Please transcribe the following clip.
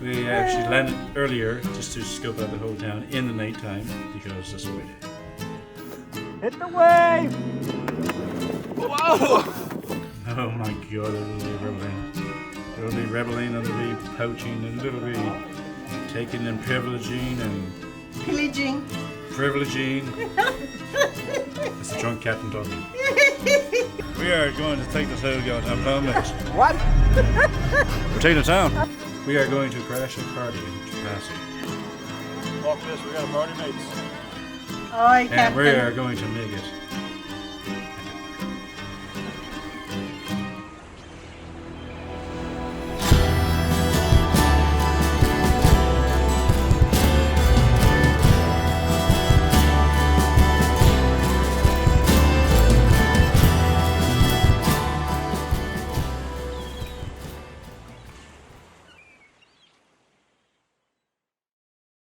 We actually landed earlier just to scope out the whole town in the night time because that's what we do. Hit the wave! Whoa! Oh my god, it'll be rebelling. It'll be rebelling and it'll be poaching and it'll be taking and privileging and... Pillaging. Privileging. That's the drunk captain talking. We are going to take this whole goddamn town, mate. What? We're taking the town. We are going to crash a party in Trepassey. Fuck this, we got a party, mates. Aye, And Captain. we are going to make it